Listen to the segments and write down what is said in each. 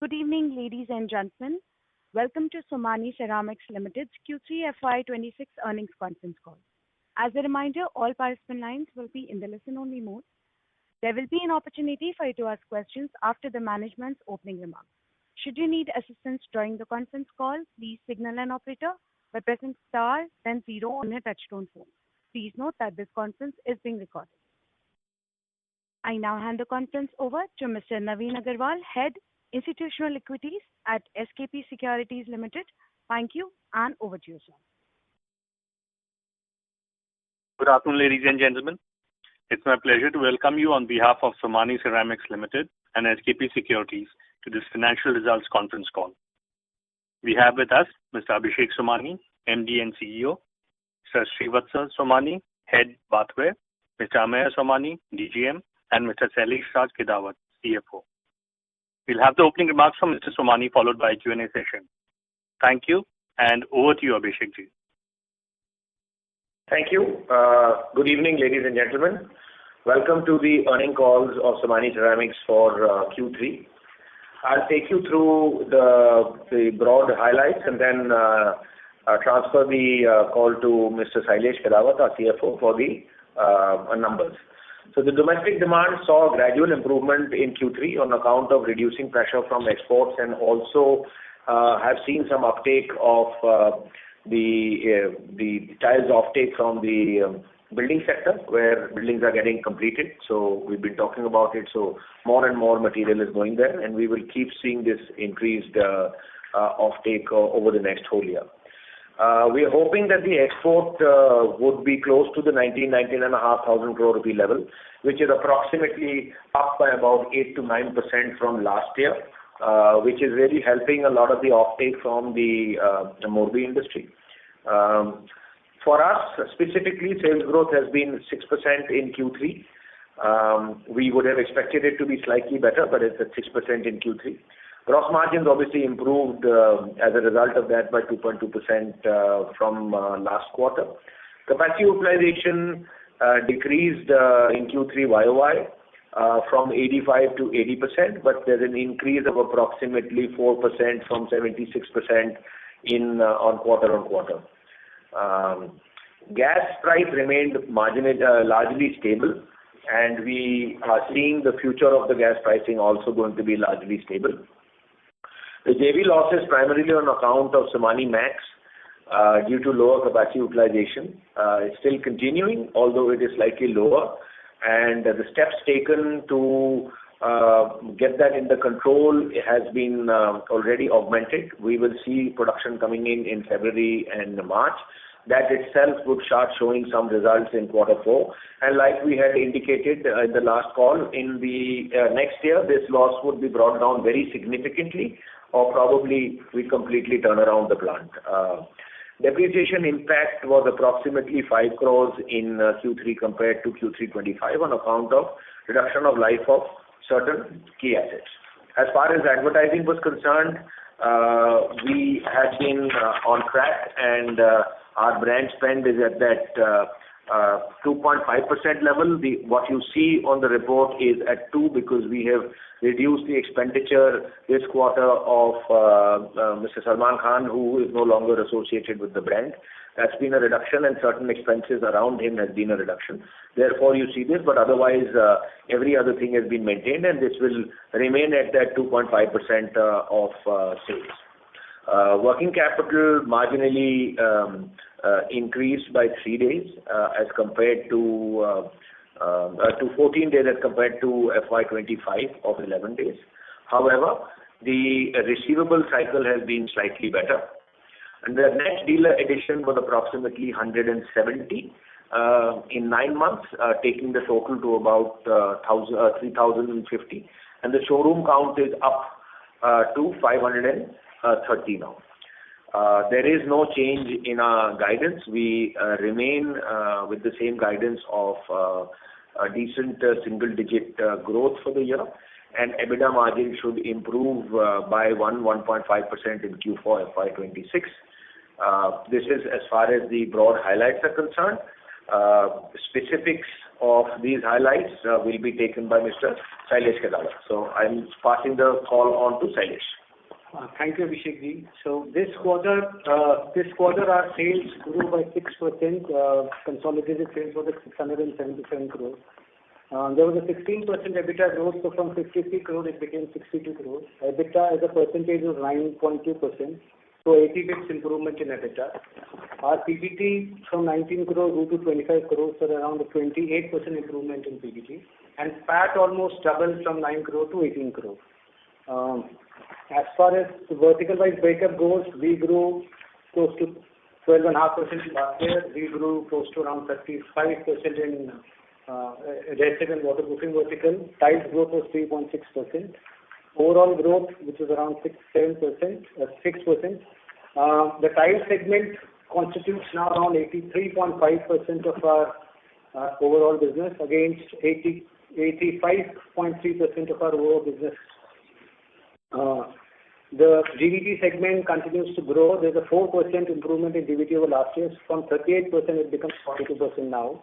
Good evening, ladies and gentlemen. Welcome to Somany Ceramics Limited's Q3 FY26 earnings conference call. As a reminder, all participant lines will be in the listen-only mode. There will be an opportunity for you to ask questions after the management's opening remarks. Should you need assistance during the conference call, please signal an operator by pressing star then zero on your touchtone phone. Please note that this conference is being recorded. I now hand the conference over to Mr. Naveen Agarwal, Head Institutional Equities at SKP Securities Limited. Thank you, and over to you, sir. Good afternoon, ladies and gentlemen. It's my pleasure to welcome you on behalf of Somany Ceramics Limited and SKP Securities to this financial results conference call. We have with us Mr. Abhishek Somany, MD and CEO, Sir Srivatsa Somany, Head Bathware, Mr. Ameya Somany, DGM, and Mr. Sailesh Raj Kedawat, CFO. We'll have the opening remarks from Mr. Somany followed by a Q&A session. Thank you, and over to you, Abhishek ji. Thank you. Good evening, ladies and gentlemen. Welcome to the earnings calls of Somany Ceramics for Q3. I'll take you through the broad highlights and then transfer the call to Mr. Sailesh Kedawat, our CFO, for the numbers. So the domestic demand saw a gradual improvement in Q3 on account of reducing pressure from exports, and also have seen some uptake of the tiles offtake from the building sector, where buildings are getting completed. So we've been talking about it. So more and more material is going there, and we will keep seeing this increased offtake over the next whole year. We are hoping that the export would be close to the 19,500 crore rupee level, which is approximately up by about 8 to 9% from last year, which is really helping a lot of the offtake from the Morbi industry. For us, specifically, sales growth has been 6% in Q3. We would have expected it to be slightly better, but it's at 6% in Q3. Gross margins obviously improved as a result of that by 2.2% from last quarter. Capacity utilization decreased in Q3 YOY from 85 to 80%, but there's an increase of approximately 4% from 76% on quarter. Gas price remained largely stable, and we are seeing the future of the gas pricing also going to be largely stable. The JV losses primarily on account of Somany Max due to lower capacity utilization is still continuing, although it is slightly lower. And the steps taken to get that under control has been already augmented. We will see production coming in February and March. That itself would start showing some results in Q4. And like we had indicated in the last call, in the next year, this loss would be brought down very significantly, or probably we completely turn around the plant. Depreciation impact was approximately 5 crores in Q3 compared to Q3 25 on account of reduction of life of certain key assets. As far as advertising was concerned, we had been on track, and our brand spend is at that 2.5% level. What you see on the report is at 2 because we have reduced the expenditure this quarter of Mr. Salman Khan, who is no longer associated with the brand. That's been a reduction, and certain expenses around him has been a reduction. Therefore, you see this, but otherwise, every other thing has been maintained, and this will remain at that 2.5% of sales. Working capital marginally increased by 3 days as compared to 14 days as compared to FY25 of 11 days. However, the receivable cycle has been slightly better, and the net dealer addition was approximately 170 in 9 months, taking the total to about 3,050, and the showroom count is up to 530 now. There is no change in our guidance. We remain with the same guidance of a decent single-digit growth for the year, and EBITDA margin should improve by 1.5% in Q4 FY26. This is as far as the broad highlights are concerned. Specifics of these highlights will be taken by Mr. Shailesh Kadala. So I'm passing the call on to Shailesh. Thank you, Abhishek ji. So this quarter our sales grew by 6%. Consolidated sales was at 677 crores. There was a 16% EBITDA growth, so from 53 crores it became 62 crores. EBITDA as a percentage was 9.2%, so 80 bits improvement in EBITDA. Our PBT from 19 crores grew to 25 crores, so around a 28% improvement in PBT. And PAT almost doubled from 9 crores to 18 crores. As far as the vertical-wise breakup goes, we grew close to 12.5% last year. We grew close to around 35% in adhesive and waterproofing vertical. Tiles growth was 3.6%. Overall growth, which is around 6%. The tile segment constitutes now around 83.5% of our overall business against 85.3% of our overall business. The GVT segment continues to grow. There's a 4% improvement in GVT over last year. From 38% it becomes 42% now.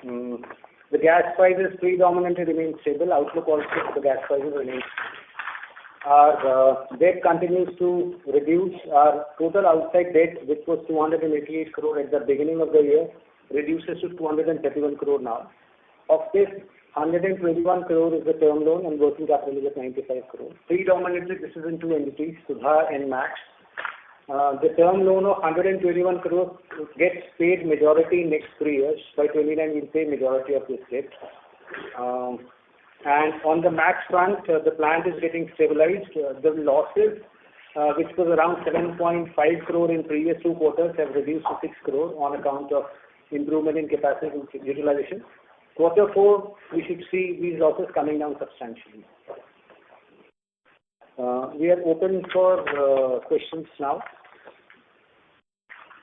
The gas prices predominantly remain stable. Outlook also for the gas prices remains. Our debt continues to reduce. Our total outside debt, which was 288 crore at the beginning of the year, reduces to 231 crore now. Of this, 121 crore is the term loan and working capital is at 95 crore. Predominantly, this is in two entities, Sudha and Max. The term loan of 121 crore gets paid majority next 3 years. By 29, we'll pay majority of this debt. And on the Max front, the plant is getting stabilized. The losses, which was around 7.5 crore in previous 2 quarters, have reduced to 6 crore on account of improvement in capacity utilization. Quarter 4, we should see these losses coming down substantially. We are open for questions now.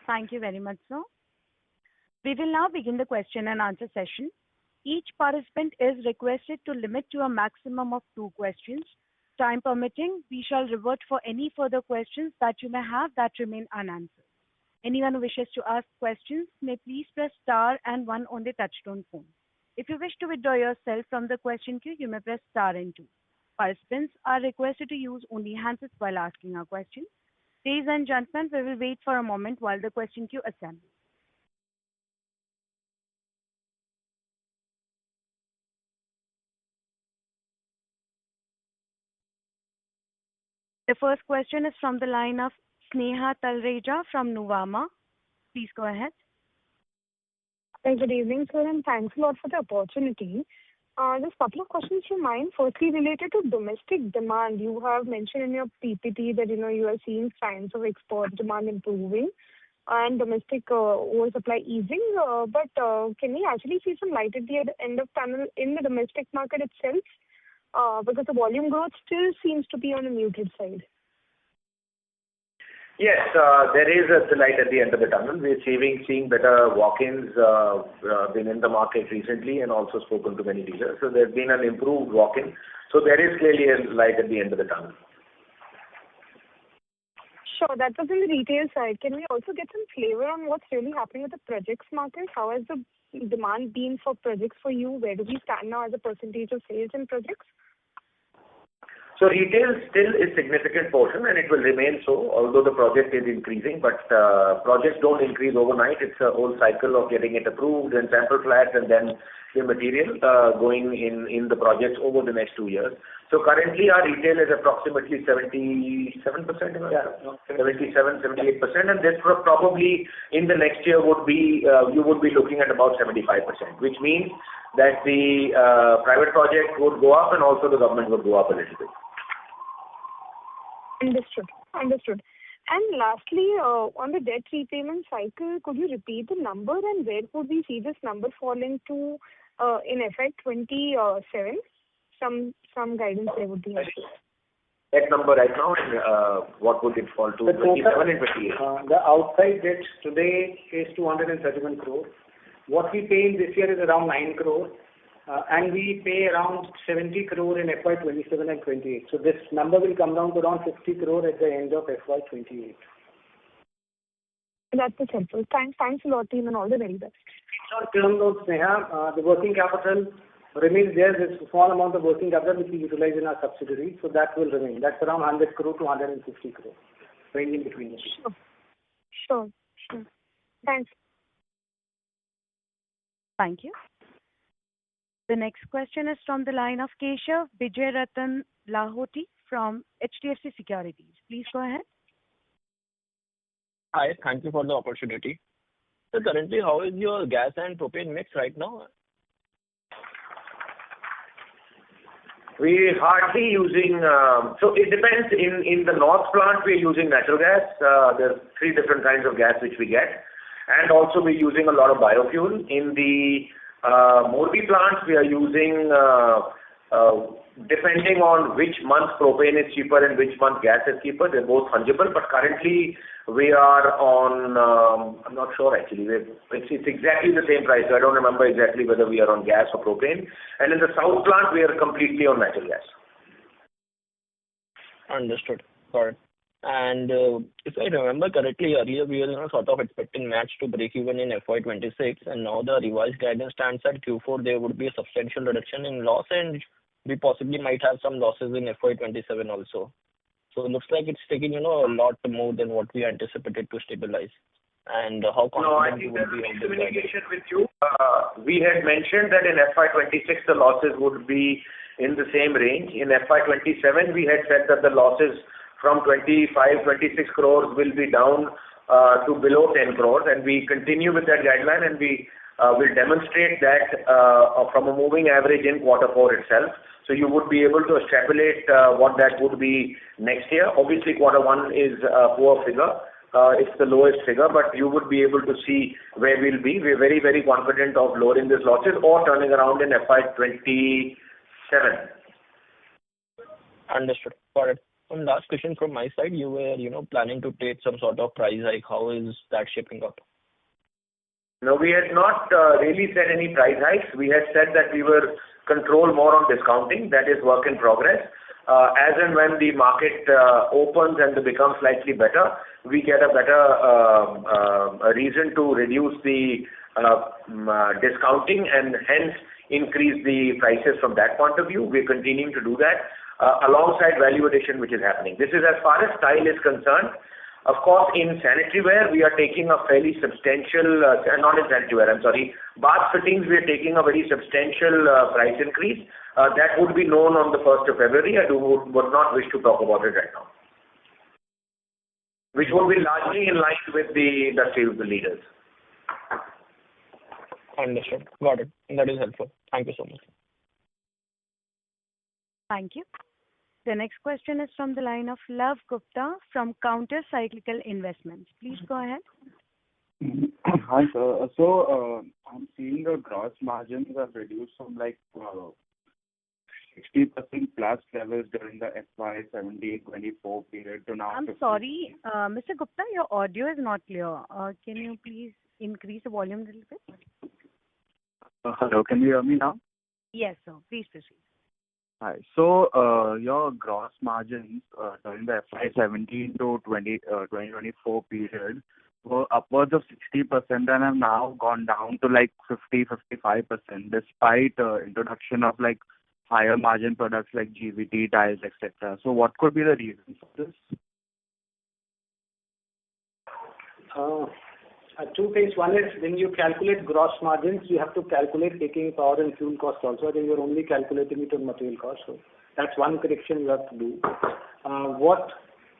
Thank you very much, sir. We will now begin the question and answer session. Each participant is requested to limit to a maximum of 2 questions. Time permitting, we shall revert for any further questions that you may have that remain unanswered. Anyone who wishes to ask questions may please press star and 1 on the touchtone phone. If you wish to withdraw yourself from the question queue, you may press star and 2. Participants are requested to use only handsets while asking a question. Ladies and gentlemen, we will wait for a moment while the question queue assembles. The first question is from the line of Sneha Talreja from Nuvama. Please go ahead. Good evening, sir, and thanks a lot for the opportunity. Just a couple of questions from mine. Firstly, related to domestic demand, you have mentioned in your PPT that you are seeing signs of export demand improving and domestic oversupply easing. But can we actually see some light at the end of tunnel in the domestic market itself? Because the volume growth still seems to be on a muted side. Yes, there is a light at the end of the tunnel. We're seeing better walk-ins, been in the market recently and also spoken to many dealers. So there's been an improved walk-in. So there is clearly a light at the end of the tunnel. Sure, that was in the retail side. Can we also get some flavor on what's really happening with the projects market? How has the demand been for projects for you? Where do we stand now as a percentage of sales in projects? So retail still is significant portion and it will remain so, although the project is increasing, but projects don't increase overnight. It's a whole cycle of getting it approved and sample flats and then the material going in the projects over the next 2 years. So currently our retail is approximately 77%, 77, 78%, and this probably in the next year would be, you would be looking at about 75%, which means that the private project would go up and also the government would go up a little bit. Understood. And lastly, on the debt repayment cycle, could you repeat the number and where would we see this number falling to in FY27? Some guidance there would be helpful. That number right now, and what would it fall to? 27 and 28. The outside debt today is 231 crore. What we pay in this year is around 9 crore. And we pay around 70 crore in FY27 and 28. So this number will come down to around 50 crore at the end of FY28. That's helpful. Thanks a lot, team, and all the very best. short-term notes, Neha, the working capital remains there. There's a small amount of working capital which we utilize in our subsidiary, so that will remain. That's around 100 crore to 150 crore, ranging between the two. Sure. Thanks. Thank you. The next question is from the line of Keshav Vijayaratan Lahoti from HDFC Securities. Please go ahead. Hi, thank you for the opportunity. So currently, how is your gas and propane mix right now? We hardly using, so it depends. In the north plant, we're using natural gas. There's 3 different kinds of gas which we get. And also we're using a lot of biofuel. In the Morbi plants, we are using, depending on which month propane is cheaper and which month gas is cheaper, they're both fungible. But currently we are on, I'm not sure actually, it's exactly the same price. So I don't remember exactly whether we are on gas or propane. And in the south plant, we are completely on natural gas. Understood. Got it. And if I remember correctly, earlier we were sort of expecting match to break even in FY26, and now the revised guidance stands at Q4. There would be a substantial reduction in loss, and we possibly might have some losses in FY27 also. So it looks like it's taking a lot more than what we anticipated to stabilize. And how confident you would be on this communication with you. We had mentioned that in FY26 the losses would be in the same range. In FY27 we had said that the losses from 25-26 crores will be down to below 10 crores, and we continue with that guideline, and we will demonstrate that from a moving average in Q4 itself. So you would be able to extrapolate what that would be next year. Obviously, Q1 is a poor figure. It's the lowest figure, but you would be able to see where we'll be. We're very, very confident of lowering these losses or turning around in FY27. Understood. Got it. One last question from my side. You were, planning to take some sort of price hike. How is that shaping up? No, we had not really said any price hikes. We had said that we will control more on discounting. That is work in progress. As and when the market opens and it becomes slightly better, we get a better reason to reduce the discounting and hence increase the prices from that point of view. We're continuing to do that alongside value addition, which is happening. This is as far as style is concerned. Of course, in sanitary ware, we are taking a fairly substantial, not in sanitary ware, I'm sorry, bath fittings, we are taking a very substantial price increase. That would be known on the 1st of February. I would not wish to talk about it right now, which would be largely in line with the industry leaders. Understood. Got it. That is helpful. Thank you so much. Thank you. The next question is from the line of Love Gupta from Counter Cyclical Investments. Please go ahead. Hi, sir. So I'm seeing the gross margins have reduced from 60% plus levels during the FY2024 period to now. I'm sorry, Mr. Gupta, your audio is not clear. Can you please increase the volume a little bit? Hello, can you hear me now? Yes, sir. Please proceed. Hi. So your gross margins during the FY17 to 2024 period were upwards of 60% and have now gone down to 50-55% despite introduction of higher margin products like GVT, tiles, etc. So what could be the reason for this? Two things. One is when you calculate gross margins, you have to calculate taking power and fuel cost also. I think you're only calculating it on material cost. So that's one correction you have to do. What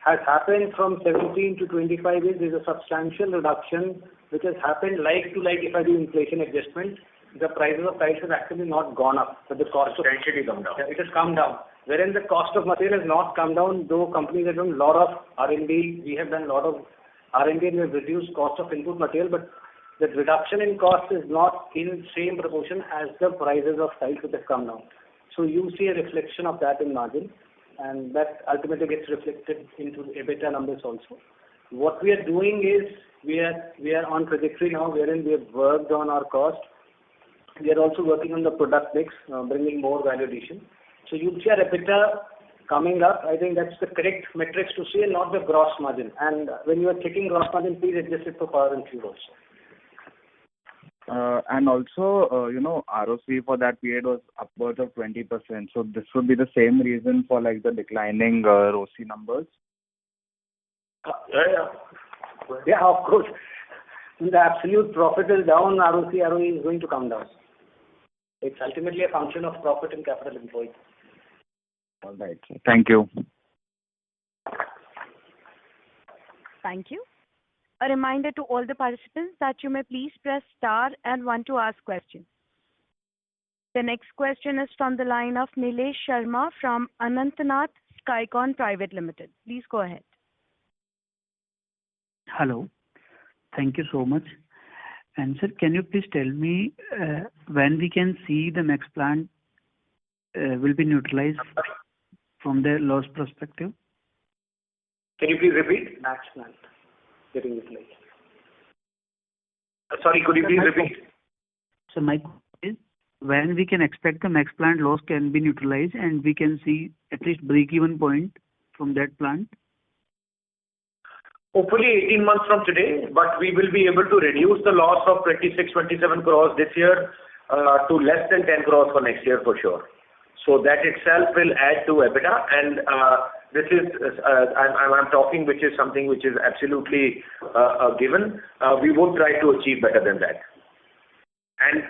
has happened from 17 to 25 is there's a substantial reduction which has happened like to like if I do inflation adjustment. The prices of tiles have actually not gone up, but the cost Substantially come down. It has come down. Wherein the cost of material has not come down, though companies have done a lot of R&D. We have done a lot of R&D and we have reduced cost of input material, but the reduction in cost is not in same proportion as the prices of tiles which have come down. So you see a reflection of that in margin, and that ultimately gets reflected into EBITDA numbers also. What we are doing is we are on trajectory now wherein we have worked on our cost. We are also working on the product mix, bringing more value addition. So you'll see our EBITDA coming up. I think that's the correct metrics to see and not the gross margin. And when you are checking gross margin, please adjust it for power and fuel also. And also, ROC for that period was upwards of 20%. So this would be the same reason for like the declining ROC numbers? Yeah, of course. When the absolute profit is down, ROC, ROE is going to come down. It's ultimately a function of profit and capital employed. All right. Thank you. Thank you. A reminder to all the participants that you may please press star and one to ask questions. The next question is from the line of Nilesh Sharma from Anantnath Skycon Private Limited. Please go ahead. Hello. Thank you so much. And sir, can you please tell me when we can see the next plant will be neutralized from the loss perspective? Can you please repeat? Max plant getting utilized. Sorry, could you please repeat? So my question is, when we can expect the next plant loss can be neutralized and we can see at least break-even point from that plant? Hopefully 18 months from today, but we will be able to reduce the loss of 26-27 crores this year to less than 10 crores for next year for sure. So that itself will add to EBITDA, and this is I'm talking, which is something which is absolutely a given. We would try to achieve better than that. And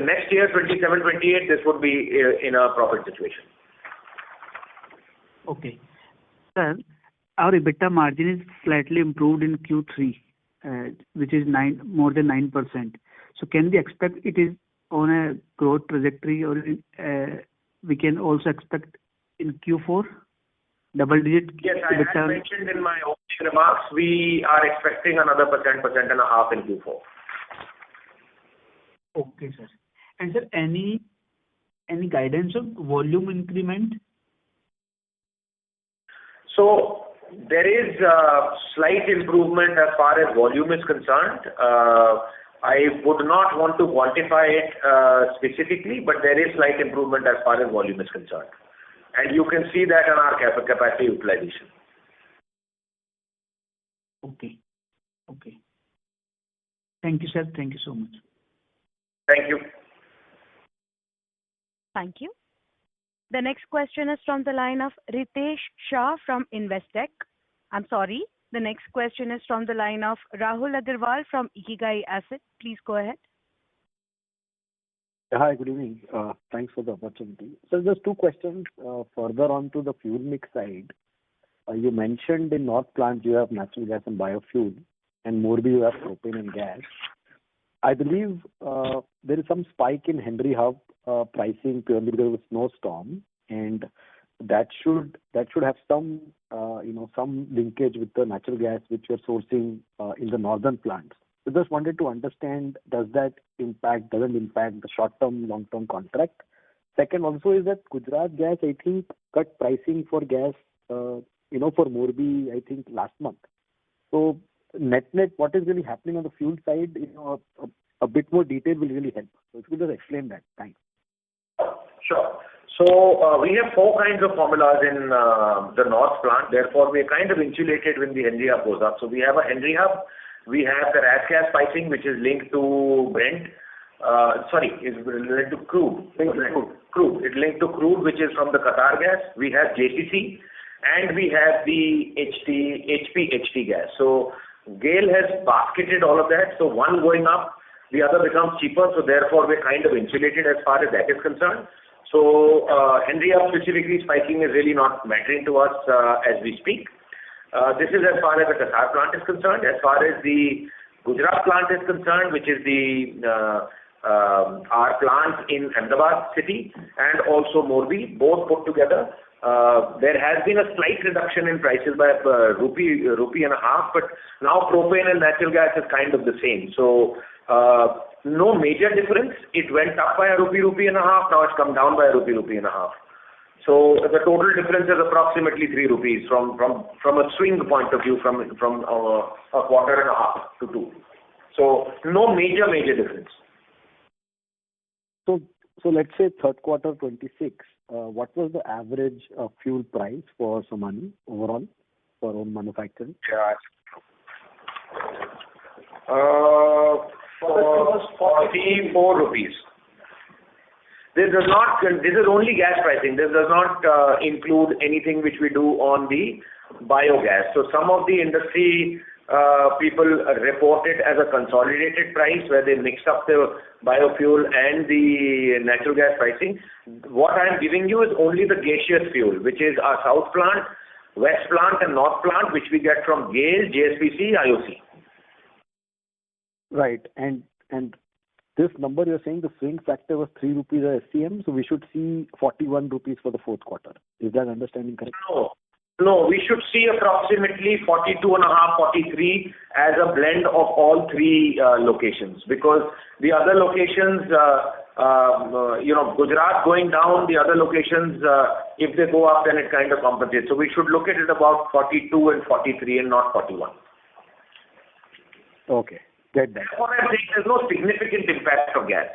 next year, 27-28, this would be in a profit situation. Okay. Sir, our EBITDA margin is slightly improved in Q3, which is more than 9%. So can we expect it is on a growth trajectory, or we can also expect in Q4 double-digit EBITDA? Yes, I had mentioned in my opening remarks, we are expecting another 1.5% in Q4. Okay, sir. And sir, any guidance of volume increment? So there is slight improvement as far as volume is concerned. I would not want to quantify it specifically, but there is slight improvement as far as volume is concerned. And you can see that on our capacity utilization. Okay. Thank you, sir. Thank you so much. Thank you. Thank you. The next question is from the line of Ritesh Shah from Investec. The next question is from the line of Rahul Agarwal from Ikigai Asset. Please go ahead. Hi, good evening. Thanks for the opportunity. So there's two questions further on to the fuel mix side. You mentioned in North Plant you have natural gas and biofuel, and Morbi you have propane and gas. I believe there is some spike in Henry Hub pricing purely because of a snowstorm, and that should have some some linkage with the natural gas which you're sourcing in the northern plants. So just wanted to understand, doesn't impact the short-term, long-term contract? Second also is that Gujarat Gas, I think, cut pricing for gas, for Morbi, I think last month. So net, what is really happening on the fuel side, a bit more detail will really help. So if you could just explain that. Thanks. Sure. So we have four kinds of formulas in the North Plant. Therefore, we are kind of insulated when the Henry Hub goes up. So we have a Henry Hub. We have the gas pricing, which is linked to Brent. Is linked to crude. Crude. It's linked to crude, which is from the Qatar gas. We have JCC, and we have the HT gas. So GAIL has basketed all of that. So one going up, the other becomes cheaper. So therefore, we're kind of insulated as far as that is concerned. So Henry Hub specifically spiking is really not mattering to us as we speak. This is as far as the Qatar plant is concerned. As far as the Gujarat plant is concerned, which is our plant in Ahmedabad city and also Morbi, both put together, there has been a slight reduction in prices by rupee and a half, but now propane and natural gas is kind of the same. So no major difference. It went up by a rupee and a half. Now it's come down by a rupee and a half. So the total difference is approximately 3 rupees from a swing point of view from a quarter and a half to 2. So no major difference. So let's say third quarter 26. What was the average fuel price for Somany overall for own manufacturing? for 44 rupees. This is only gas pricing. This does not include anything which we do on the biogas. So some of the industry people report it as a consolidated price where they mix up the biofuel and the natural gas pricing. What I am giving you is only the gaseous fuel, which is our south plant, west plant and north plant, which we get from GAIL, JSPC, IOC. Right. And this number you're saying the swing factor was 3 rupees a SCM, so we should see 41 rupees for the fourth quarter. Is that understanding correct? No, we should see approximately 42.5, 43 as a blend of all three locations, because the other locations, Gujarat going down, the other locations, if they go up, then it kind of compensates. So we should look at it about 42 and 43 and not 41. Okay. Get that. That's what I'm saying. There's no significant impact of gas.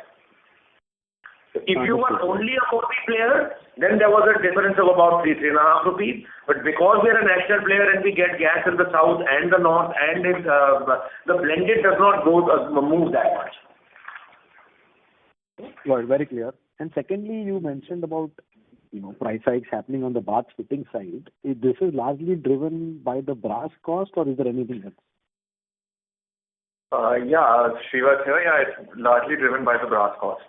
If you were only a Kopi player, then there was a difference of about 3.5 rupees. But because we are a national player and we get gas in the south and the north, and the blended does not move that much. Well, very clear. And secondly, you mentioned about price hikes happening on the bath fitting side. This is largely driven by the brass cost, or is there anything else? Srivas here. Yeah, it's largely driven by the brass cost.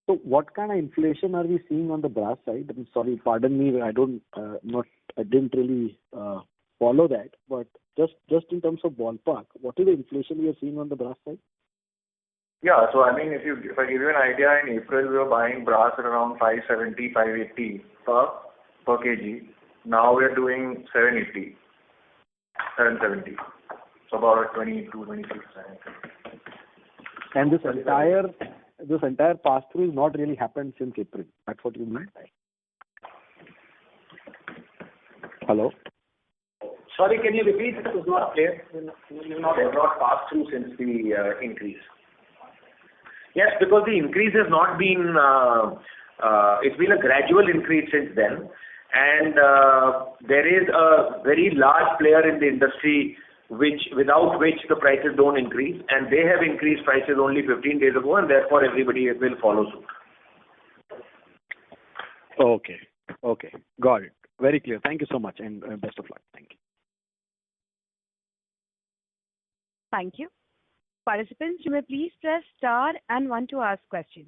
So what kind of inflation are we seeing on the brass side? I'm sorry, pardon me, I didn't really follow that, but just in terms of ballpark, what is the inflation we are seeing on the brass side? Yeah, so I mean, if I give you an idea, in April we were buying brass at around 570, 580 per kg. Now we are doing 780, 770. So about a 22-23%. And this entire pass-through has not really happened since April. That's what you mean? Hello? Sorry, can you repeat? It was not clear. It has not passed through since the increase. Yes, because the increase has not been, it's been a gradual increase since then. And there is a very large player in the industry without which the prices don't increase, and they have increased prices only 15 days ago, and therefore everybody will follow suit. Okay. Got it. Very clear. Thank you so much, and best of luck. Thank you. Thank you. Participants, you may please press star and 1 to ask questions.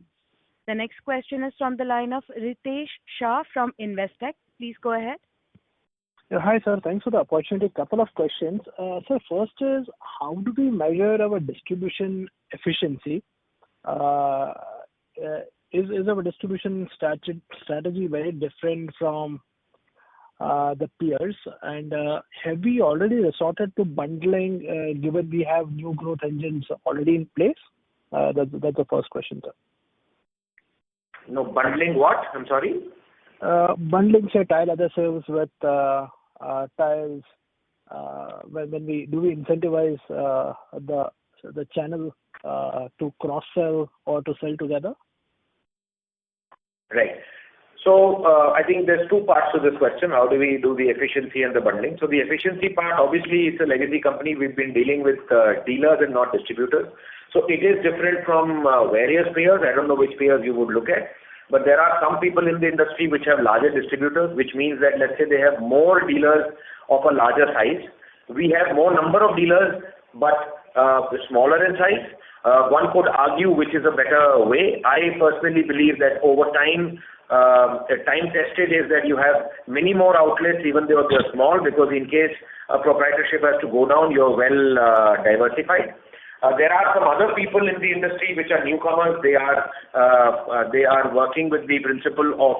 The next question is from the line of Ritesh Shah from Investec. Please go ahead. Hi, sir. Thanks for the opportunity. Couple of questions. Sir, first is, how do we measure our distribution efficiency? Is our distribution strategy very different from the peers? And have we already resorted to bundling, given we have new growth engines already in place? That's the first question, sir. No, bundling what? I'm sorry? Bundling, say, tile adhesives with tiles. When we incentivize the channel to cross sell or to sell together? Right. So I think there's two parts to this question. How do we do the efficiency and the bundling? So the efficiency part, obviously, it's a legacy company. We've been dealing with dealers and not distributors. So it is different from various peers. I don't know which peers you would look at. But there are some people in the industry which have larger distributors, which means that, let's say, they have more dealers of a larger size. We have more number of dealers, but smaller in size. One could argue which is a better way. I personally believe that over time, time tested is that you have many more outlets, even though they are small, because in case a proprietorship has to go down, you're well diversified. There are some other people in the industry which are newcomers. They are working with the principle of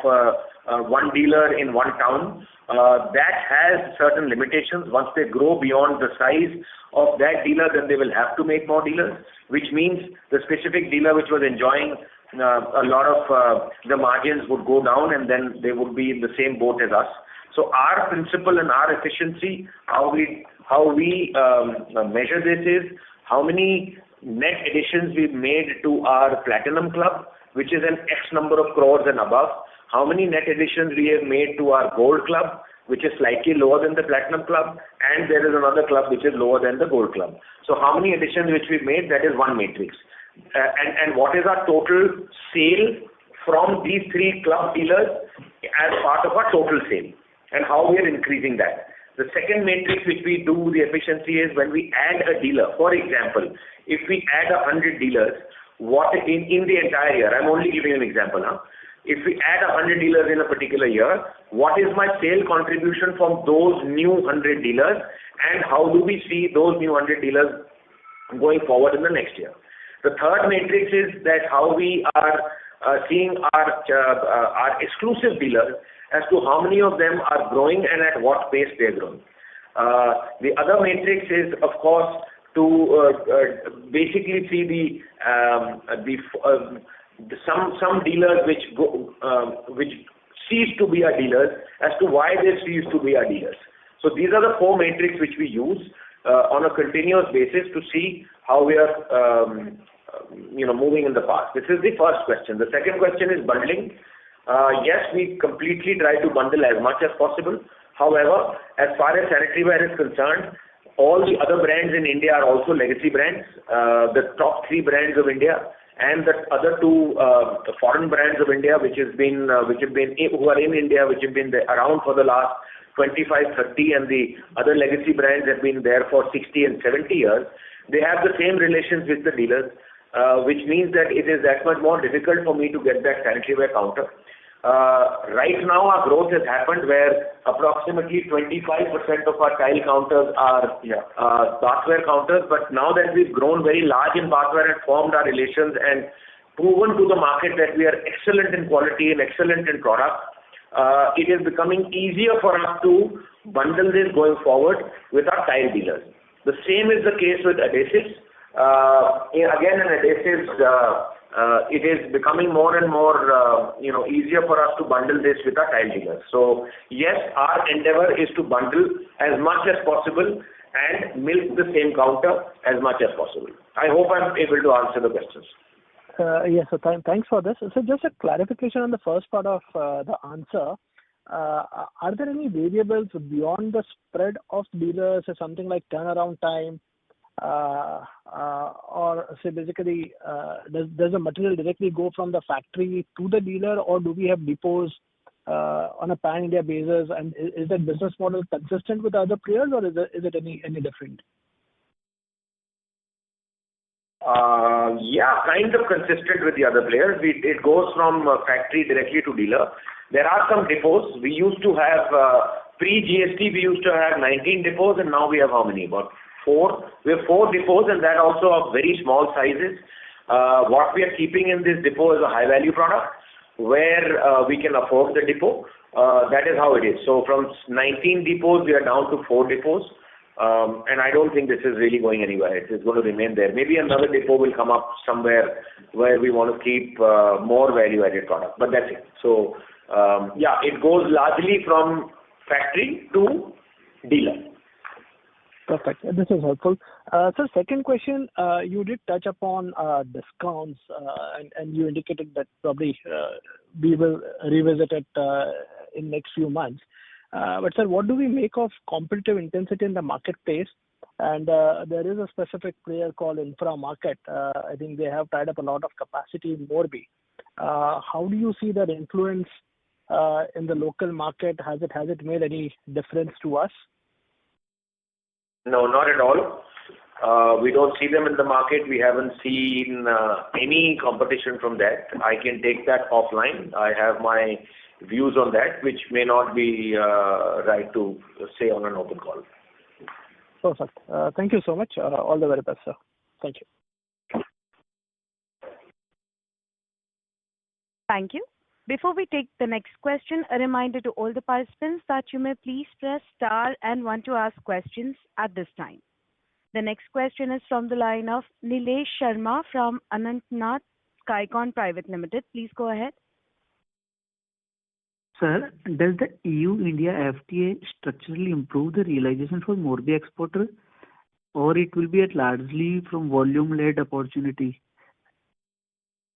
one dealer in one town. That has certain limitations. Once they grow beyond the size of that dealer, then they will have to make more dealers, which means the specific dealer which was enjoying a lot of the margins would go down, and then they would be in the same boat as us. So our principle and our efficiency, how we measure this is how many net additions we've made to our Platinum Club, which is an X number of crores and above. How many net additions we have made to our Gold Club, which is slightly lower than the Platinum Club, and there is another club which is lower than the Gold Club. So how many additions which we've made, that is one matrix. And what is our total sale from these three club dealers as part of our total sale, and how we are increasing that. The second matrix which we do the efficiency is when we add a dealer. For example, if we add 100 dealers, what in the entire year, I'm only giving an example now. If we add 100 dealers in a particular year, what is my sale contribution from those new 100 dealers, and how do we see those new 100 dealers going forward in the next year? The third matrix is that how we are seeing our exclusive dealers as to how many of them are growing and at what pace they're growing. The other matrix is, of course, to basically see some dealers which cease to be our dealers, as to why they cease to be our dealers. So these are the four matrices which we use on a continuous basis to see how we are moving in the past. This is the first question. The second question is bundling. Yes, we completely try to bundle as much as possible. However, as far as sanitaryware is concerned, all the other brands in India are also legacy brands. The top three brands of India and the other two foreign brands of India, who are in India, which have been around for the last 25, 30, and the other legacy brands have been there for 60 and 70 years. They have the same relations with the dealers, which means that it is that much more difficult for me to get that sanitaryware counter. Right now, our growth has happened where approximately 25% of our tile counters are bathware counters. But now that we've grown very large in bathware and formed our relations and proven to the market that we are excellent in quality and excellent in product, it is becoming easier for us to bundle this going forward with our tile dealers. The same is the case with adhesives. Again, in adhesives, it is becoming more and more easier for us to bundle this with our tile dealers. So yes, our endeavor is to bundle as much as possible and milk the same counter as much as possible. I hope I'm able to answer the questions. Yes, so thanks for this. So just a clarification on the first part of the answer. Are there any variables beyond the spread of dealers, something like turnaround time, or say basically does the material directly go from the factory to the dealer, or do we have depots on a pan-India basis, and is that business model consistent with other players, or is it any different? Kind of consistent with the other players. It goes from factory directly to dealer. There are some depots. We used to have, pre-GST, we used to have 19 depots, and now we have how many? About 4. We have 4 depots, and that also of very small sizes. What we are keeping in this depot is a high-value product, where we can afford the depot. That is how it is. So from 19 depots, we are down to 4 depots. And I don't think this is really going anywhere. It is going to remain there. Maybe another depot will come up somewhere where we want to keep more value-added product. But that's it. So, it goes largely from factory to dealer. Perfect. This is helpful. So second question, you did touch upon discounts, and you indicated that probably we will revisit it in next few months. But sir, what do we make of competitive intensity in the marketplace? And there is a specific player called Infra Market. I think they have tied up a lot of capacity in Morbi. How do you see that influence in the local market? Has it made any difference to us? No, not at all. We don't see them in the market. We haven't seen any competition from that. I can take that offline. I have my views on that, which may not be right to say on an open call. Perfect. Thank you so much. All the very best, sir. Thank you. Thank you. Before we take the next question, a reminder to all the participants that you may please press star and 1 to ask questions at this time. The next question is from the line of Nilesh Sharma from Anantnath Skycon Private Limited. Please go ahead. Sir, does the EU-India FTA structurally improve the realization for Morbi exporter, or it will be at largely from volume-led opportunity?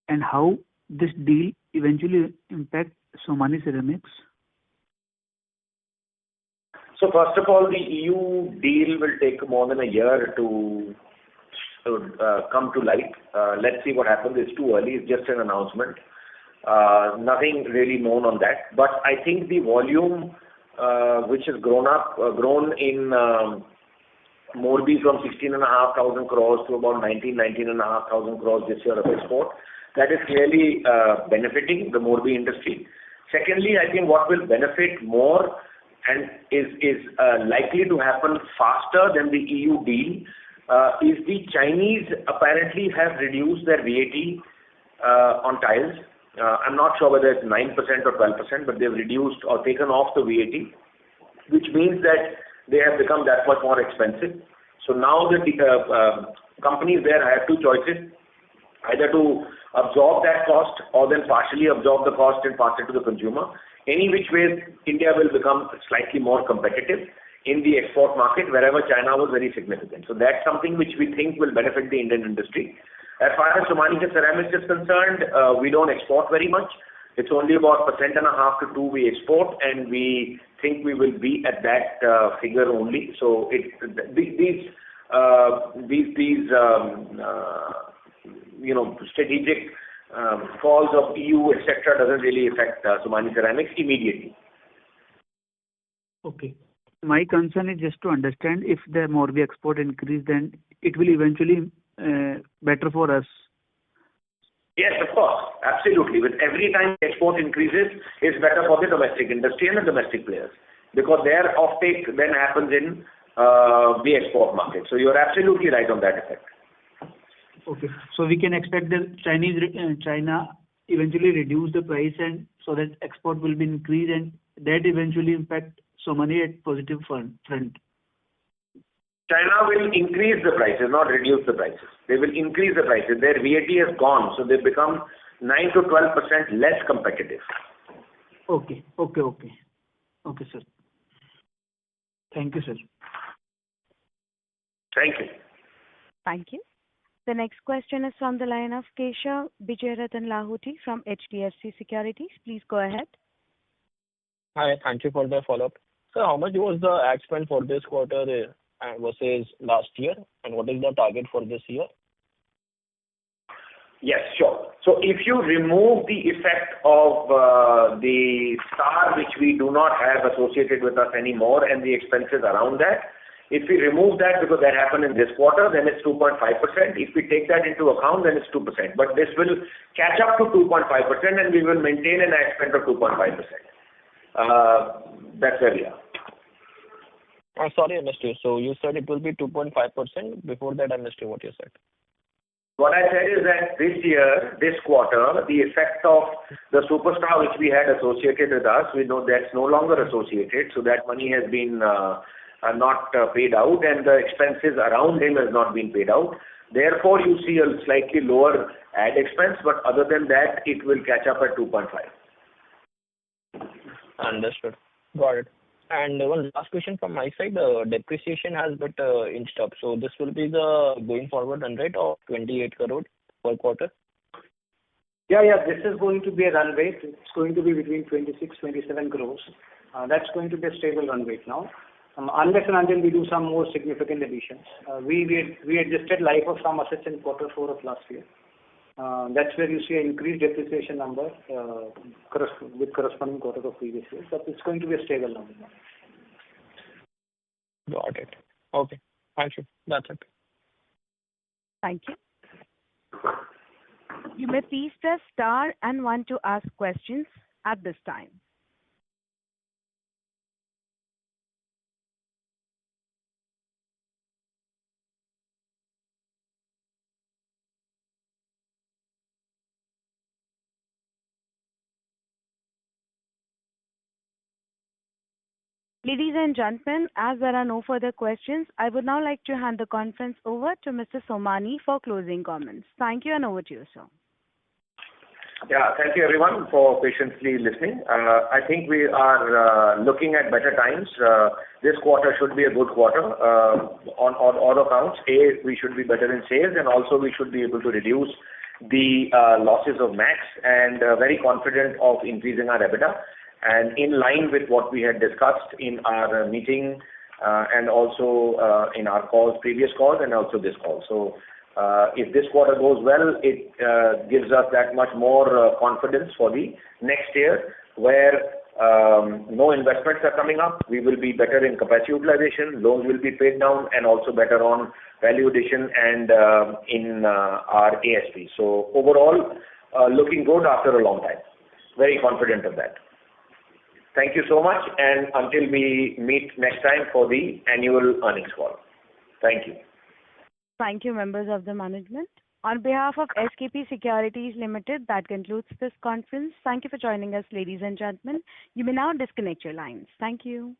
And how this deal eventually impact Somany Ceramics? So first of all, the EU deal will take more than a year to come to light. Let's see what happens. It's too early. It's just an announcement. Nothing really known on that. But I think the volume which has grown in Morbi from 16,500 crores to about 19,500 crores this year of export, that is clearly benefiting the Morbi industry. Secondly, I think what will benefit more and is likely to happen faster than the EU deal is the Chinese apparently have reduced their VAT on tiles. I'm not sure whether it's 9% or 12%, but they've reduced or taken off the VAT, which means that they have become that much more expensive. So now the companies there have two choices, either to absorb that cost or then partially absorb the cost and pass it to the consumer. Any which way, India will become slightly more competitive in the export market wherever China was very significant. So that's something which we think will benefit the Indian industry. As far as Somany Ceramics is concerned, we don't export very much. It's only about 1.5% to 2% we export, and we think we will be at that figure only. So these strategic calls of EU, etc., doesn't really affect Somany Ceramics immediately. Okay. My concern is just to understand if the Morbi export increase, then it will eventually better for us. Yes, of course, absolutely. With every time export increases, it's better for the domestic industry and the domestic players because their offtake then happens in the export market. So you're absolutely right on that effect. Okay. So we can expect the China eventually reduce the price, and so that export will be increased, and that eventually impact Somany at positive front. China will increase the prices, not reduce the prices. They will increase the prices. Their VAT has gone, so they've become 9 to 12% less competitive. Okay, sir. Thank you, sir. Thank you. Thank you. The next question is from the line of Keshav Bijayrathan Lahuti from HDFC Securities. Please go ahead. Hi, thank you for the follow-up. So how much was the ad spend for this quarter versus last year, and what is the target for this year? Yes, sure. So if you remove the effect of the star which we do not have associated with us anymore and the expenses around that, if we remove that because that happened in this quarter, then it's 2.5%. If we take that into account, then it's 2%. But this will catch up to 2.5% and we will maintain an ad spend of 2.5%. That's where we are. Sorry, I missed you. So you said it will be 2.5%. Before that, I missed you what you said. What I said is that this year, this quarter, the effect of the superstar which we had associated with us, we know that's no longer associated. So that money has been not paid out, and the expenses around him has not been paid out. Therefore, you see a slightly lower ad expense, but other than that, it will catch up at 2.5. Understood. Got it. And one last question from my side. Depreciation has been inched up. So this will be the going forward run rate of 28 crore per quarter? Yeah. This is going to be a run rate. It's going to be between 26-27 crores. That's going to be a stable run rate now. Unless and until we do some more significant additions. We adjusted life of some assets in quarter 4 of last year. That's where you see an increased depreciation number with corresponding quarter of previous year. But it's going to be a stable number now. Got it. Okay. Thank you. That's it. Thank you. You may please press star and 1 to ask questions at this time. Ladies and gentlemen, as there are no further questions, I would now like to hand the conference over to Mr. Somany for closing comments. Thank you, and over to you, sir. Yeah, thank you everyone for patiently listening. I think we are looking at better times. This quarter should be a good quarter on all accounts. We should be better in sales, and also we should be able to reduce the losses of Max, and very confident of increasing our EBITDA. and in line with what we had discussed in our meeting, and also in our previous calls and also this call. So if this quarter goes well, it gives us that much more confidence for the next year, where no investments are coming up. We will be better in capacity utilization, loans will be paid down, and also better on value addition and in our ASP. So overall, looking good after a long time. Very confident of that. Thank you so much, and until we meet next time for the annual earnings call. Thank you. Thank you, members of the management. On behalf of SKP Securities Limited, that concludes this conference. Thank you for joining us, ladies and gentlemen. You may now disconnect your lines. Thank you.